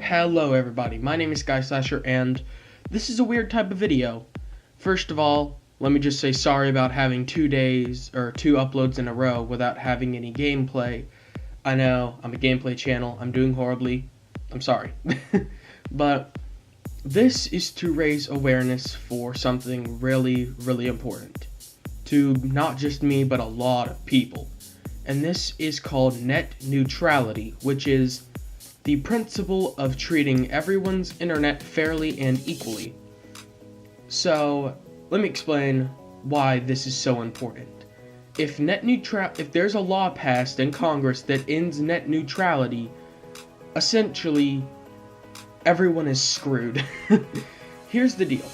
Hello everybody, my name is Slasher, and this is a weird type of video. First of all, let me just say sorry about having 2 days or 2 uploads in a row without having any gameplay. I know, I'm a gameplay channel, I'm doing horribly, I'm sorry. But this is to raise awareness for something really, really important. To not just me, but a lot of people. And this is called net neutrality, which is the principle of treating everyone's internet fairly and equally. So, let me explain why this is so important. If there's a law passed in Congress that ends net neutrality, essentially everyone is screwed. Here's the deal.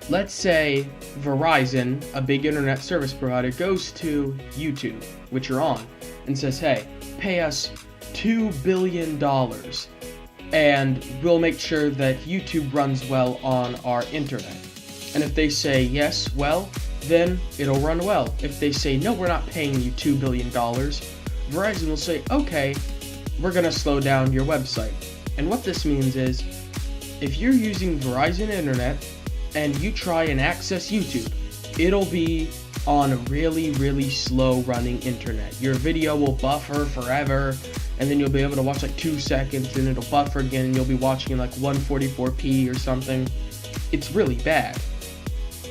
Let's say Verizon, a big internet service provider, goes to YouTube, which you're on, and says, hey, pay us $2 billion and we'll make sure that YouTube runs well on our internet. And if they say yes, well, then it'll run well. If they say, no, we're not paying you $2 billion, Verizon will say, okay, we're gonna slow down your website. And what this means is, if you're using Verizon internet and you try and access YouTube, it'll be on a really, really slow running internet. Your video will buffer forever, and then you'll be able to watch like 2 seconds, and it'll buffer again, and you'll be watching in like 144p or something. It's really bad.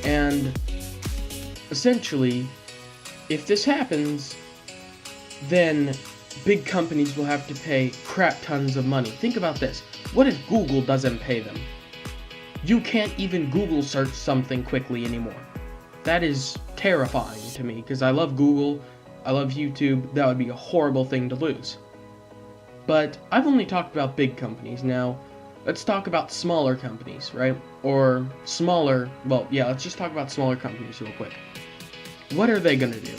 And essentially, if this happens, then big companies will have to pay crap tons of money. Think about this. What if Google doesn't pay them? You can't even Google search something quickly anymore. That is terrifying to me, because I love Google, I love YouTube. That would be a horrible thing to lose. But I've only talked about big companies. Now, let's talk about smaller companies, right? Or smaller, well, yeah, let's just talk about smaller companies real quick. What are they gonna do?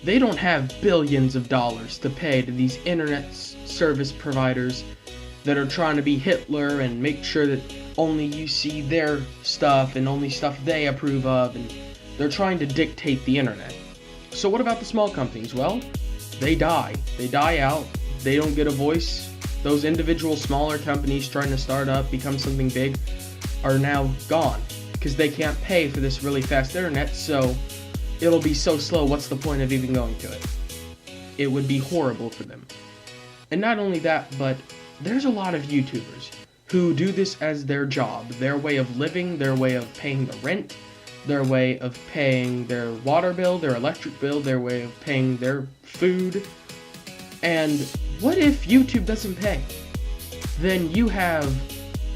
They don't have billions of dollars to pay to these internet service providers that are trying to be Hitler and make sure that only you see their stuff and only stuff they approve of, and they're trying to dictate the internet. So what about the small companies? Well, they die. They die out. They don't get a voice. Those individual smaller companies trying to start up, become something big, are now gone because they can't pay for this really fast internet, so it'll be so slow, what's the point of even going to it? It would be horrible for them. And not only that, but there's a lot of YouTubers who do this as their job, their way of living, their way of paying the rent, their way of paying their water bill, their electric bill, their way of paying their food. And what if YouTube doesn't pay? Then you have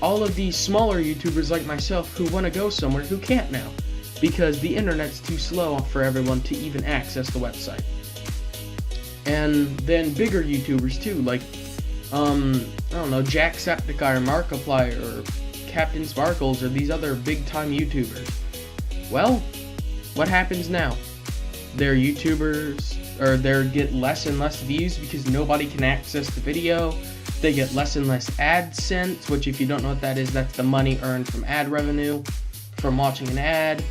all of these smaller YouTubers like myself who want to go somewhere who can't now, because the internet's too slow for everyone to even access the website. And then bigger YouTubers too, like, I don't know, Jacksepticeye or Markiplier or Captain Sparkles or these other big time YouTubers. Well, what happens now? Their YouTubers, or they get less and less views because nobody can access the video. They get less and less AdSense, which if you don't know what that is, that's the money earned from ad revenue, from watching an ad.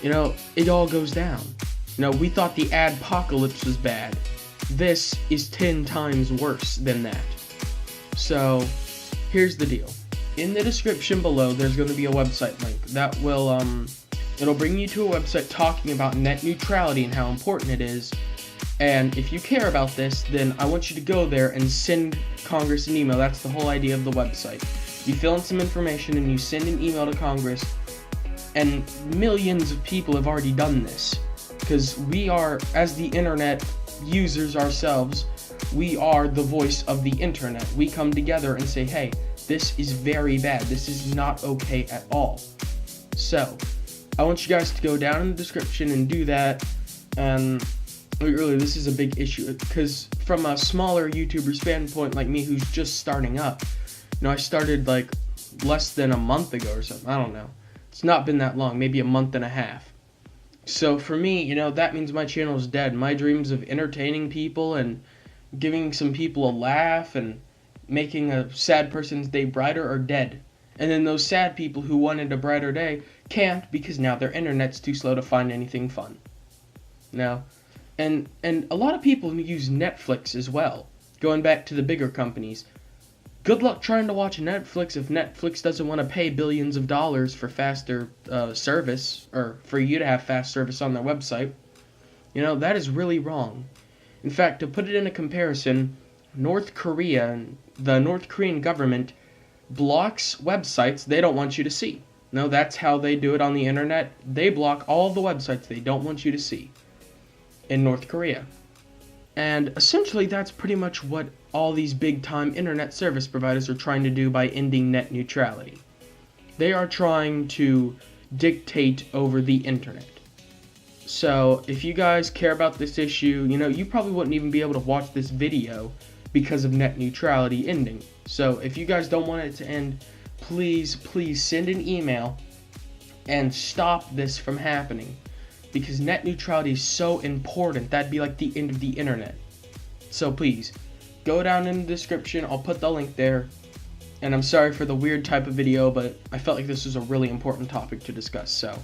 You know, it all goes down. You know, we thought the adpocalypse was bad. This is 10 times worse than that. So, here's the deal. In the description below, there's going to be a website link that will, it'll bring you to a website talking about net neutrality and how important it is. And if you care about this, then I want you to go there and send Congress an email. That's the whole idea of the website. You fill in some information and you send an email to Congress, and millions of people have already done this. Because we are, as the internet users ourselves, we are the voice of the internet. We come together and say, hey, this is very bad. This is not okay at all. So, I want you guys to go down in the description and do that. And really, this is a big issue, because from a smaller YouTuber standpoint like me who's just starting up, you know, I started like less than a month ago or something, I don't know. It's not been that long, maybe a month and a half. So for me, you know, that means my channel is dead. My dreams of entertaining people and giving some people a laugh and making a sad person's day brighter are dead. And then those sad people who wanted a brighter day can't, because now their internet's too slow to find anything fun. Now, and a lot of people use Netflix as well. Going back to the bigger companies, good luck trying to watch Netflix if Netflix doesn't want to pay billions of dollars for faster service, or for you to have fast service on their website. You know, that is really wrong. In fact, to put it in a comparison, North Korea, the North Korean government blocks websites they don't want you to see. No, that's how they do it on the internet. They block all the websites they don't want you to see in North Korea. And essentially that's pretty much what all these big time internet service providers are trying to do by ending net neutrality. They are trying to dictate over the internet. So if you guys care about this issue, you know, you probably wouldn't even be able to watch this video because of net neutrality ending. So if you guys don't want it to end, please send an email and stop this from happening, because net neutrality is so important. That'd be like the end of the internet. So please go down in the description, I'll put the link there. And I'm sorry for the weird type of video, but I felt like this was a really important topic to discuss. So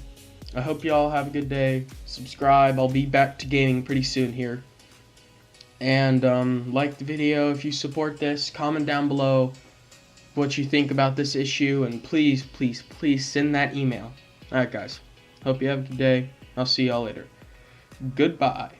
I hope y'all have a good day. Subscribe, I'll be back to gaming pretty soon here. And like the video if you support this. Comment down below what you think about this issue, and please send that email. Alright guys, hope you have a good day. I'll see y'all later. Goodbye.